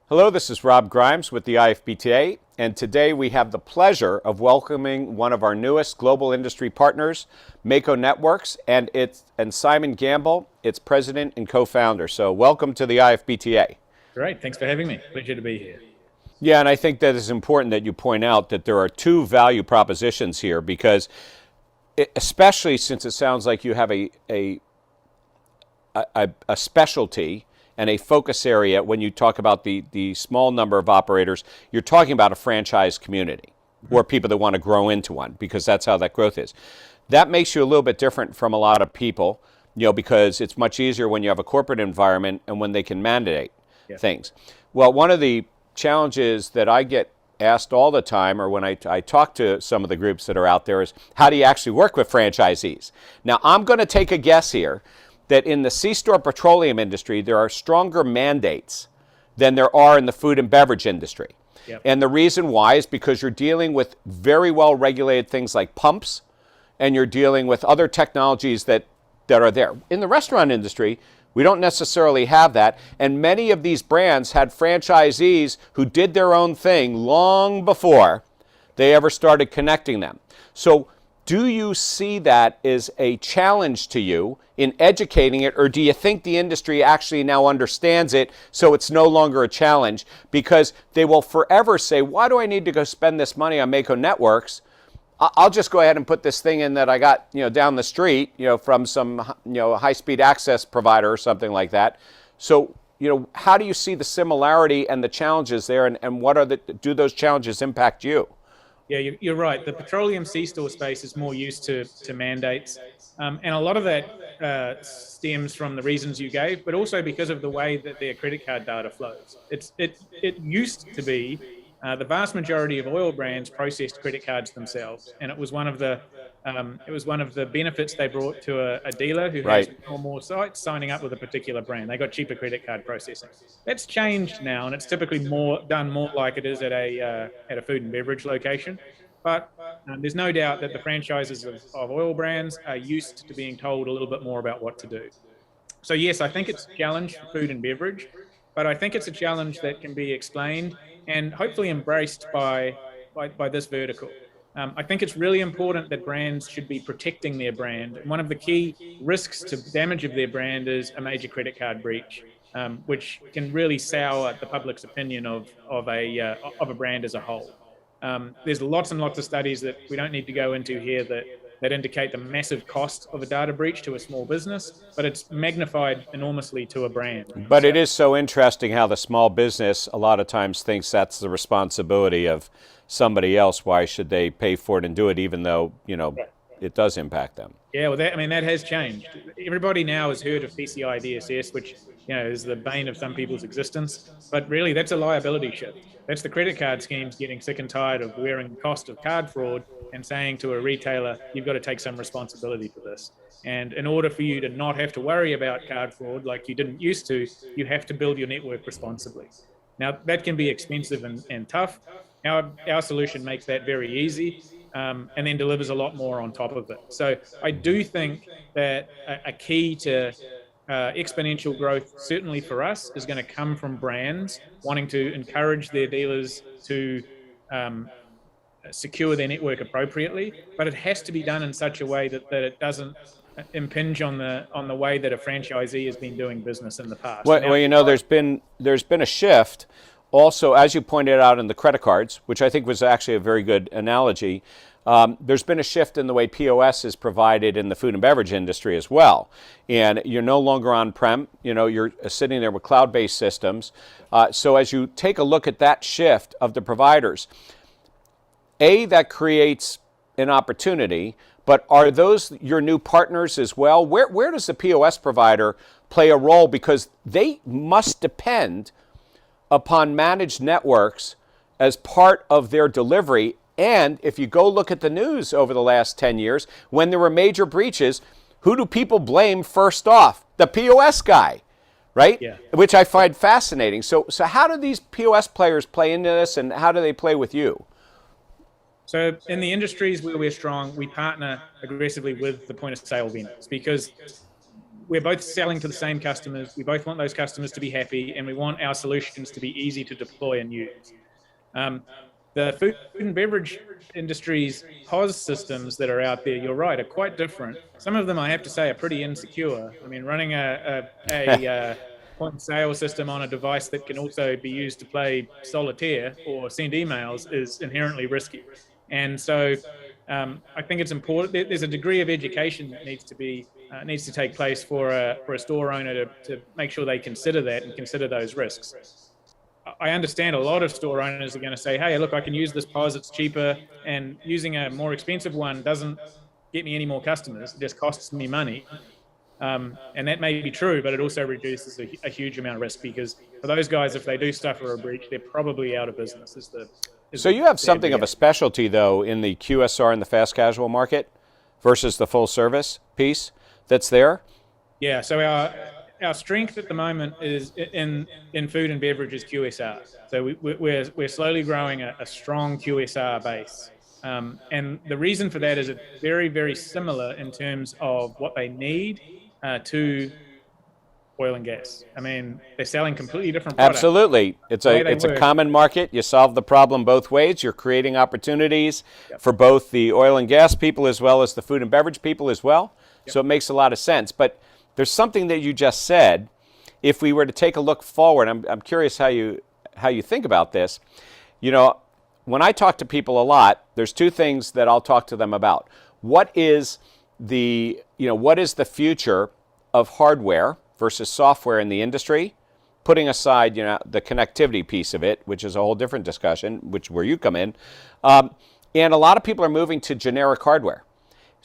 Hello, this is Rob Grimes with the IFBTA, and today we have the pleasure of welcoming one of our newest global industry partners, Mako Networks, and Simon Gamble, its president and co-founder. So welcome to the IFBTA. Great, thanks for having me. Pleasure to be here. Yeah, and I think that it's important that you point out that there are two value propositions here because, especially since it sounds like you have a specialty and a focus area when you talk about the small number of operators, you're talking about a franchise community or people that want to grow into one because that's how that growth is. That makes you a little bit different from a lot of people, because it's much easier when you have a corporate environment and when they can mandate things. Well, one of the challenges that I get asked all the time, or when I talk to some of the groups that are out there, is how do you actually work with franchisees? Now, I'm going to take a guess here that in the C-store petroleum industry, there are stronger mandates than there are in the food and beverage industry. Yep. And the reason why is because you're dealing with very well-regulated things like pumps, and you're dealing with other technologies that are there. In the restaurant industry, we don't necessarily have that, and many of these brands had franchisees who did their own thing long before they ever started connecting them. So do you see that as a challenge to you in educating it, or do you think the industry actually now understands it so it's no longer a challenge? Because they will forever say, why do I need to go spend this money on Mako Networks? I'll just go ahead and put this thing in that I got down the street from some high-speed access provider or something like that. So how do you see the similarity and the challenges there, and what are do those challenges impact you? Yeah, you're right. The petroleum C-store space is more used to mandates. And a lot of that stems from the reasons you gave, but also because of the way that their credit card data flows. It used to be the vast majority of oil brands processed credit cards themselves, and it was one of the benefits they brought to a dealer who has one or more sites signing up with a particular brand. They got cheaper credit card processing. That's changed now, and it's typically done more like it is at a food and beverage location. But there's no doubt that the franchises of oil brands are used to being told a little bit more about what to do. So yes, I think it's a challenge for food and beverage, but I think it's a challenge that can be explained and hopefully embraced by this vertical. I think it's really important that brands should be protecting their brand. One of the key risks to damage of their brand is a major credit card breach, which can really sour the public's opinion of a brand as a whole. There's lots and lots of studies that we don't need to go into here that indicate the massive cost of a data breach to a small business, but it's magnified enormously to a brand. But it is so interesting how the small business a lot of times thinks that's the responsibility of somebody else. Why should they pay for it and do it, even though, it does impact them? Yeah, well, that has changed. Everybody now has heard of PCI DSS, which is the bane of some people's existence. But really, that's a liability shift. That's the credit card schemes getting sick and tired of wearing the cost of card fraud and saying to a retailer, you've got to take some responsibility for this. And in order for you to not have to worry about card fraud like you didn't used to, you have to build your network responsibly. Now, that can be expensive and tough. Our solution makes that very easy. And then delivers a lot more on top of it. So I do think that a key to exponential growth, certainly for us, is going to come from brands wanting to encourage their dealers to secure their network appropriately, but it has to be done in such a way that it doesn't impinge on the way that a franchisee has been doing business in the past. Well, there's been a shift. Also, as you pointed out in the credit cards, which I think was actually a very good analogy, there's been a shift in the way POS is provided in the food and beverage industry as well. And you're no longer on-prem, you're sitting there with cloud-based systems. So as you take a look at that shift of the providers, that creates an opportunity, but are those your new partners as well? Where does the POS provider play a role? Because they must depend upon managed networks as part of their delivery. And if you go look at the news over the last 10 years, when there were major breaches, who do people blame first off? The POS guy, right? Yeah. Which I find fascinating. So how do these POS players play into this, and how do they play with you? So in the industries where we're strong, we partner aggressively with the point of sale vendors because we're both selling to the same customers. We both want those customers to be happy, and we want our solutions to be easy to deploy and use. The food and beverage industry's POS systems that are out there, you're right, are quite different. Some of them, I have to say, are pretty insecure. I mean, running a point of sale system on a device that can also be used to play solitaire or send emails is inherently risky. And so I think it's important. There's a degree of education that needs to take place for a store owner to make sure they consider that and consider those risks. I understand a lot of store owners are going to say, hey, look, I can use this POS, it's cheaper, and using a more expensive one doesn't get me any more customers, it just costs me money. And that may be true, but it also reduces a huge amount of risk, because for those guys, if they do suffer a breach, they're probably out of business. So you have something of a specialty, though, in the QSR and the fast casual market versus the full service piece that's there? Yeah, so our strength at the moment is in food and beverage is QSR. So we're slowly growing a strong QSR base. And the reason for that is it's very, very similar in terms of what they need to oil and gas. I mean, they're selling completely different products. Absolutely. It's a common market. You solve the problem both ways. You're creating opportunities for both the oil and gas people as well as the food and beverage people as well. So it makes a lot of sense. But there's something that you just said. If we were to take a look forward, I'm curious how you think about this. You know, when I talk to people a lot, there's two things that I'll talk to them about. What is the future of hardware versus software in the industry? Putting aside, the connectivity piece of it, which is a whole different discussion, where you come in. And a lot of people are moving to generic hardware.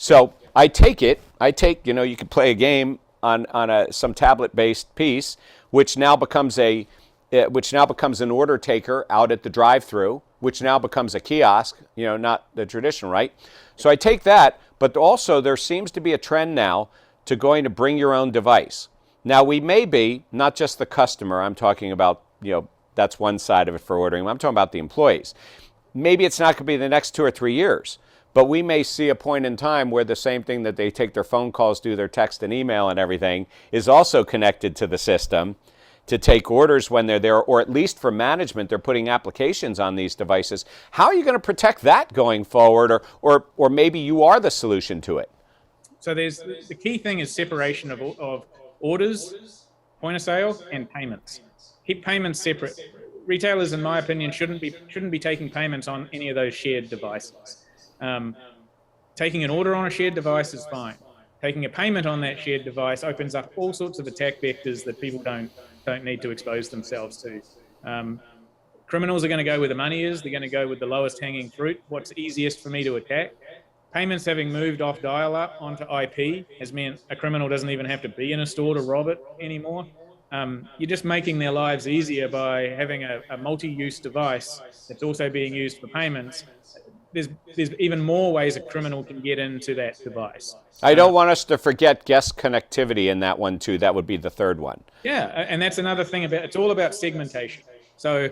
So you could play a game on some tablet-based piece, which now becomes an order taker out at the drive-through, which now becomes a kiosk, not the traditional, right? So I take that, but also there seems to be a trend now to going to bring your own device. Now we may be, not just the customer, I'm talking about, that's one side of it for ordering, I'm talking about the employees. Maybe it's not going to be the next 2 or 3 years, but we may see a point in time where the same thing that they take their phone calls, do their text and email and everything is also connected to the system to take orders when they're there, or at least for management, they're putting applications on these devices. How are you going to protect that going forward, or maybe you are the solution to it? So the key thing is separation of orders, point of sale, and payments. Keep payments separate. Retailers, in my opinion, shouldn't be taking payments on any of those shared devices. Taking an order on a shared device is fine. Taking a payment on that shared device opens up all sorts of attack vectors that people don't need to expose themselves to. Criminals are going to go where the money is. They're going to go with the lowest hanging fruit. What's easiest for me to attack? Payments having moved off dial-up onto IP has meant a criminal doesn't even have to be in a store to rob it anymore. You're just making their lives easier by having a multi-use device that's also being used for payments. There's even more ways a criminal can get into that device. I don't want us to forget guest connectivity in that one too. That would be the third one. Yeah, and that's another thing it's all about segmentation. So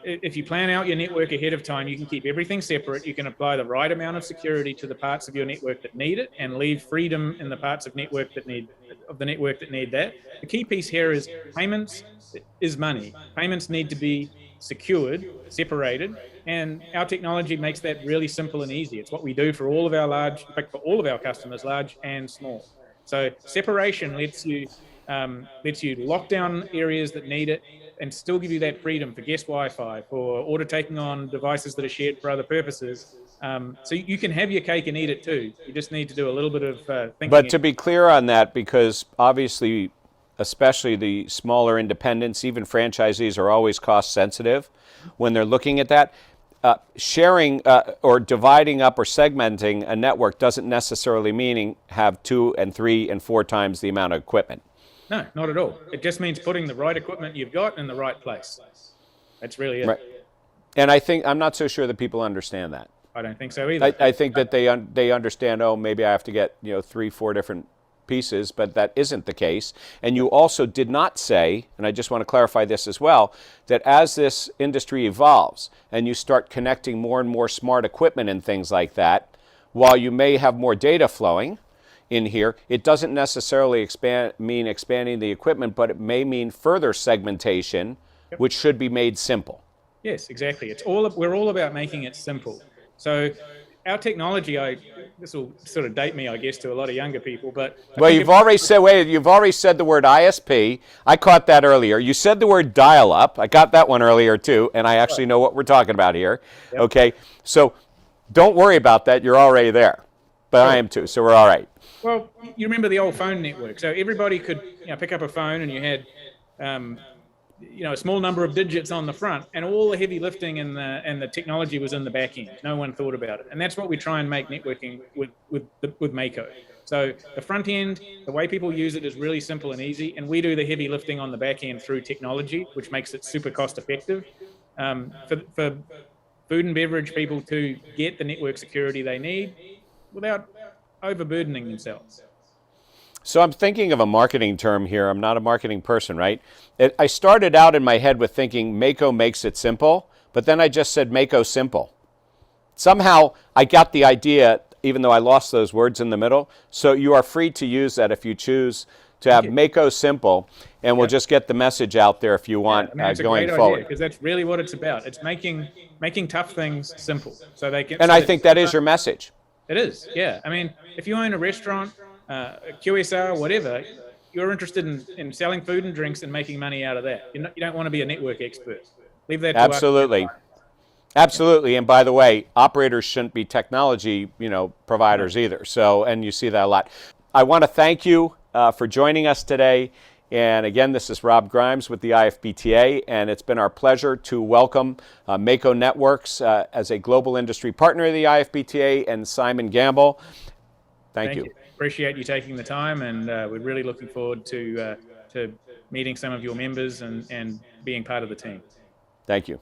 if you plan out your network ahead of time, you can keep everything separate. You can apply the right amount of security to the parts of your network that need it, and leave freedom in the parts of the network that need that. The key piece here is payments is money. Payments need to be secured, separated, and our technology makes that really simple and easy. It's what we do for all of our customers, large and small. So separation lets you lock down areas that need it, and still give you that freedom for guest Wi-Fi, for order taking on devices that are shared for other purposes. So you can have your cake and eat it too. You just need to do a little bit of thinking. But to be clear on that, because obviously, especially the smaller independents, even franchisees are always cost sensitive when they're looking at that. Sharing or dividing up or segmenting a network doesn't necessarily mean have 2 and 3 and 4 times the amount of equipment. No, not at all. It just means putting the right equipment you've got in the right place. That's really it. Right. And I'm not so sure that people understand that. I don't think so either. I think that they understand, maybe I have to get 3, 4 different pieces, but that isn't the case. And you also did not say, and I just want to clarify this as well, that as this industry evolves and you start connecting more and more smart equipment and things like that, while you may have more data flowing, in here. It doesn't necessarily mean expanding the equipment, but it may mean further segmentation, which should be made simple. Yes, exactly. We're all about making it simple. So our technology, this will sort of date me, I guess, to a lot of younger people, but well, you've already said the word ISP. I caught that earlier. You said the word dial-up. I got that one earlier too, and I actually know what we're talking about here. Yep. Okay, so don't worry about that. You're already there, but I am too, so we're all right. Well, you remember the old phone network. So everybody could pick up a phone, and you had a small number of digits on the front, and all the heavy lifting and the technology was in the back end. No one thought about it, and that's what we try and make networking with Mako. So the front end, the way people use it is really simple and easy, and we do the heavy lifting on the back end through technology, which makes it super cost effective for food and beverage people to get the network security they need without overburdening themselves. So I'm thinking of a marketing term here. I'm not a marketing person, right? I started out in my head with thinking Mako makes it simple, but then I just said Mako simple. Somehow I got the idea, even though I lost those words in the middle. So you are free to use that if you choose to have Mako simple, and we'll just get the message out there if you want going forward. Because that's really what it's about. It's making tough things simple, so they can. And I think that is your message. It is, yeah. I mean, if you own a restaurant, QSR, whatever, you're interested in selling food and drinks and making money out of that. You don't want to be a network expert. Leave that to us. Absolutely. Absolutely. And by the way, operators shouldn't be technology, providers either. So, and you see that a lot. I want to thank you for joining us today. And again, this is Rob Grimes with the IFBTA, and it's been our pleasure to welcome Mako Networks as a global industry partner of the IFBTA, and Simon Gamble. Thank you. Appreciate you taking the time, and we're really looking forward to meeting some of your members and being part of the team. Thank you.